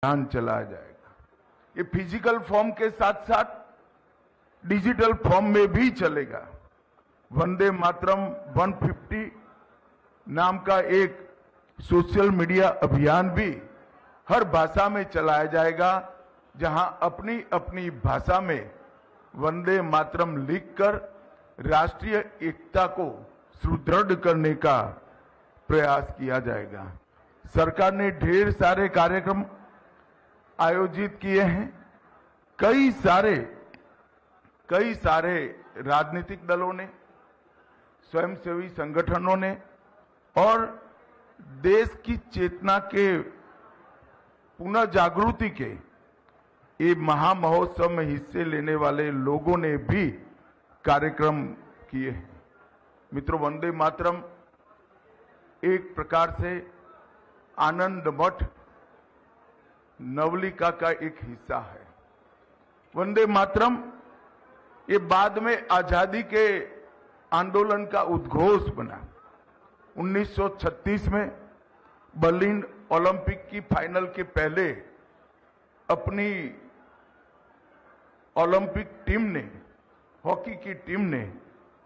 अभियान चलाया जाएगा। ये फिजिकल फॉर्म के साथ साथ डिजिटल फॉर्म में भी चलेगा। वंदे मातरम 150 नाम का एक सोशल मीडिया अभियान भी हर भाषा में चलाया जाएगा, जहां अपनी अपनी भाषा में वंदे मातरम लिखकर राष्ट्रीय एकता को सुदृढ़ करने का प्रयास किया जाएगा। सरकार ने ढेर सारे कार्यक्रम आयोजित किए हैं। कई सारे राजनीतिक दलों ने, स्वयंसेवी संगठनों ने और देश की चेतना के पुनः जागृति के ये महामहोत्सव में हिस्से लेने वाले लोगों ने भी कार्यक्रम किए हैं। मित्रों, वंदे मातरम एक प्रकार से आनंद मठ नवलिका का एक हिस्सा है। वंदे मातरम ये बाद में आजादी के आंदोलन का उद्घोष बना। 1936 में बर्लिन ओलंपिक की फाइनल के पहले अपनी ओलंपिक टीम ने, हॉकी की टीम ने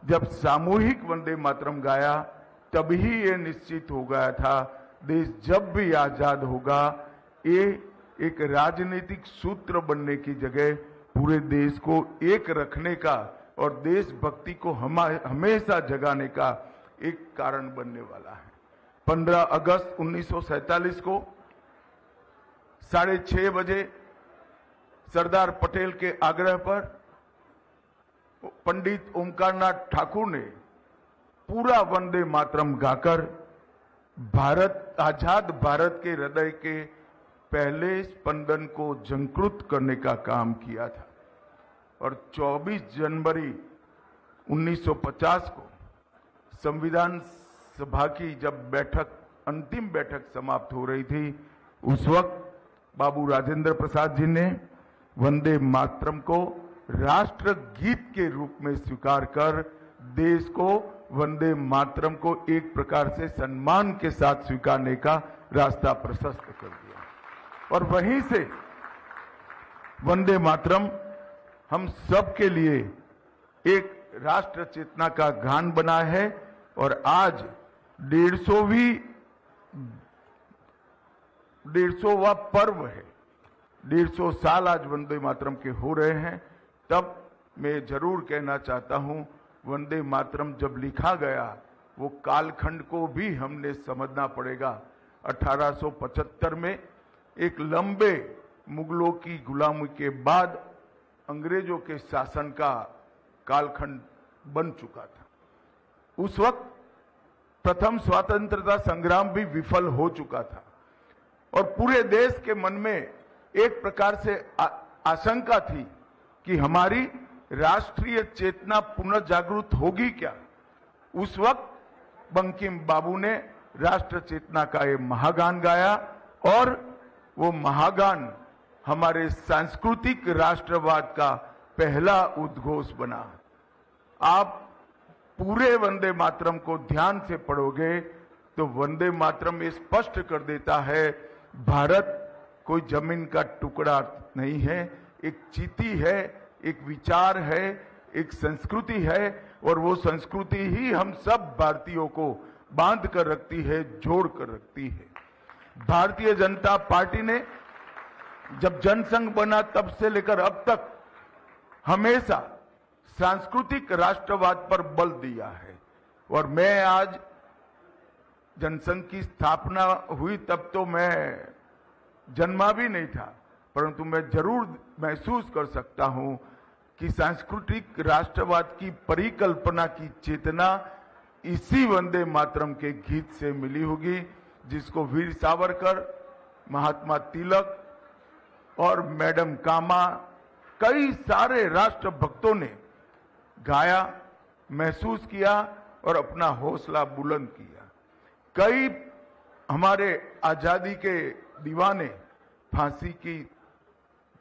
जब सामूहिक वंदे मातरम गाया, तभी ये निश्चित हो गया था देश जब भी आजाद होगा ये एक राजनीतिक सूत्र बनने की जगह पूरे देश को एक रखने का और देशभक्ति को हमेशा जगाने का एक कारण बनने वाला है। 15 अगस्त 1947 को 6:30 बजे सरदार पटेल के आग्रह पर पंडित ओमकारनाथ ठाकुर ने पूरा वंदे मातरम गाकर आजाद भारत के हृदय के पहले स्पंदन को झंकृत करने का काम किया था। और 24 जनवरी 1950 को संविधान सभा की जब अंतिम बैठक समाप्त हो रही थी, उस वक्त बाबू राजेंद्र प्रसाद जी ने वंदे मातरम को राष्ट्र गीत के रूप में स्वीकार कर देश को वंदे मातरम को एक प्रकार से सम्मान के साथ स्वीकारने का रास्ता प्रशस्त कर दिया। और वहीं से वंदे मातरम हम सब के लिए एक राष्ट्र चेतना का गान बना है। और आज 150वां पर्व है। 150 साल आज वंदे मातरम के हो रहे हैं। तब मैं जरूर कहना चाहता हूं, वंदे मातरम जब लिखा गया वो कालखंड को भी हमने समझना पड़ेगा। 1875 में एक लंबे मुगलों की गुलामी के बाद अंग्रेजों के शासन का कालखंड बन चुका था। उस वक्त प्रथम स्वतंत्रता संग्राम भी विफल हो चुका था और पूरे देश के मन में एक प्रकार से आशंका थी कि हमारी राष्ट्रीय चेतना पुनः जागृत होगी क्या। उस वक्त बंकिम बाबू ने राष्ट्र चेतना का ये महागान गाया और वो महागान हमारे सांस्कृतिक राष्ट्रवाद का पहला उद्घोष बना। आप पूरे वंदे मातरम को ध्यान से पढ़ोगे तो वंदे मातरम ये स्पष्ट कर देता है, भारत कोई जमीन का टुकड़ा नहीं है, एक चीती है, एक विचार है, एक संस्कृति है और वो संस्कृति ही हम सब भारतीयों को बांध कर रखती है, जोड़ कर रखती है। भारतीय जनता पार्टी ने जब जनसंघ बना तब से लेकर अब तक हमेशा सांस्कृतिक राष्ट्रवाद पर बल दिया है। और मैं आज जनसंघ की स्थापना हुई तब तो मैं जन्मा भी नहीं था, परंतु मैं जरूर महसूस कर सकता हूं कि सांस्कृतिक राष्ट्रवाद की परिकल्पना की चेतना इसी वंदे मातरम के गीत से मिली होगी, जिसको वीर सावरकर, महात्मा तिलक और मैडम कामा, कई सारे राष्ट्रभक्तों ने गाया, महसूस किया और अपना हौसला बुलंद किया। कई हमारे आजादी के दीवाने फांसी की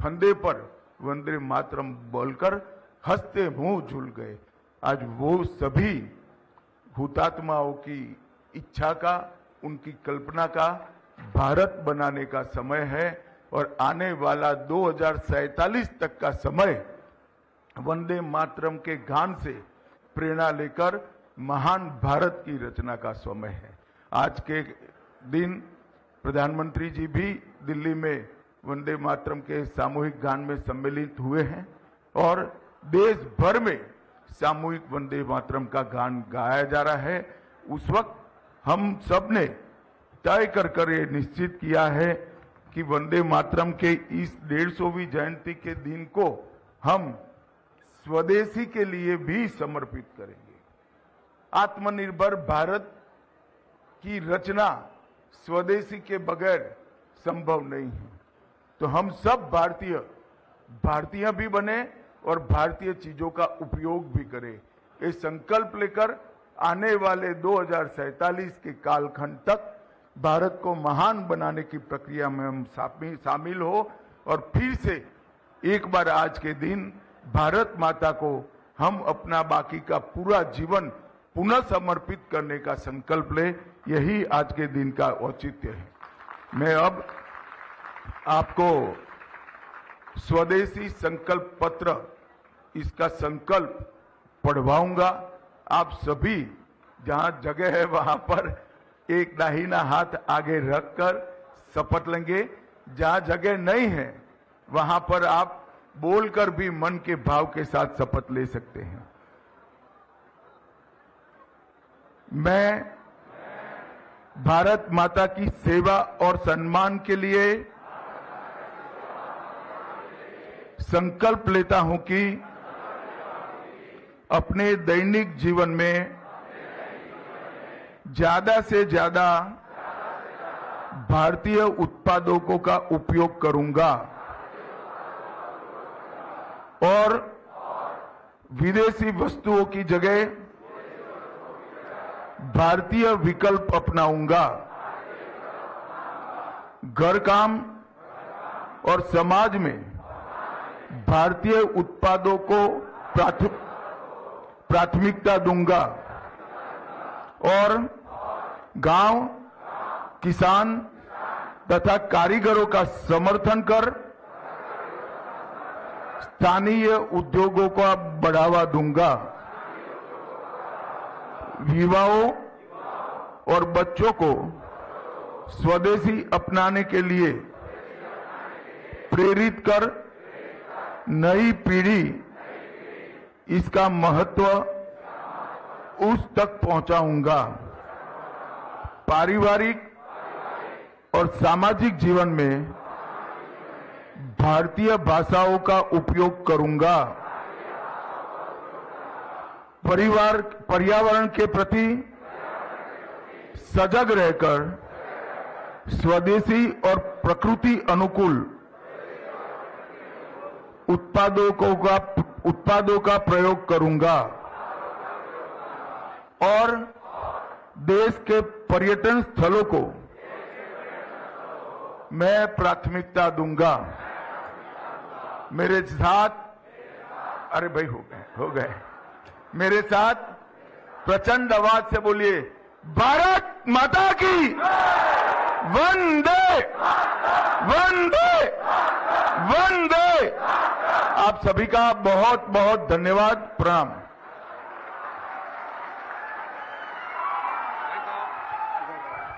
फंदे पर वंदे मातरम बोलकर हंसते मुंह झूल गए। आज वो सभी हुतात्माओं की इच्छा का, उनकी कल्पना का भारत बनाने का समय है। और आने वाला 2047 तक का समय वंदे मातरम के गान से प्रेरणा लेकर महान भारत की रचना का समय है। आज के दिन प्रधानमंत्री जी भी दिल्ली में वंदे मातरम के सामूहिक गान में सम्मिलित हुए हैं और देश भर में सामूहिक वंदे मातरम का गान गाया जा रहा है। उस वक्त हम सब ने तय कर ये निश्चित किया है कि वंदे मातरम के इस 150वीं जयंती के दिन को हम स्वदेशी के लिए भी समर्पित करेंगे। आत्मनिर्भर भारत की रचना स्वदेशी के बगैर संभव नहीं है। तो हम सब भारतीय भी बने और भारतीय चीजों का उपयोग भी करें। ये संकल्प लेकर आने वाले 2047 के कालखंड तक भारत को महान बनाने की प्रक्रिया में हम शामिल हो और फिर से एक बार आज के दिन भारत माता को हम अपना बाकी का पूरा जीवन पुनः समर्पित करने का संकल्प ले। यही आज के दिन का औचित्य है। मैं अब आपको स्वदेशी संकल्प पत्र, इसका संकल्प पढ़वाऊंगा। आप सभी जहां जगह है वहां पर एक दाहिना हाथ आगे रखकर शपथ लेंगे। जहां जगह नहीं है वहां पर आप बोलकर भी मन के भाव के साथ शपथ ले सकते हैं। मैं भारत माता की सेवा और सम्मान के लिए संकल्प लेता हूं कि अपने दैनिक जीवन में ज्यादा से ज्यादा भारतीय उत्पादों का उपयोग करूंगा और विदेशी वस्तुओं की जगह भारतीय विकल्प अपनाऊंगा। घर काम और समाज में भारतीय उत्पादों को प्राथमिकता दूंगा और गांव, किसान तथा कारीगरों का समर्थन कर स्थानीय उद्योगों को बढ़ावा दूंगा। युवाओं और बच्चों को स्वदेशी अपनाने के लिए प्रेरित कर नई पीढ़ी इसका महत्व उस तक पहुंचाऊंगा। पारिवारिक और सामाजिक जीवन में भारतीय भाषाओं का उपयोग करूंगा। पर्यावरण के प्रति सजग रहकर स्वदेशी और प्रकृति अनुकूल उत्पादों का प्रयोग करूंगा और देश के पर्यटन स्थलों को मैं प्राथमिकता दूंगा। मेरे साथ, अरे भाई हो गए मेरे साथ प्रचंड आवाज से बोलिए, भारत माता की वंदे वंदे वंदे। आप सभी का बहुत बहुत धन्यवाद। प्रणाम।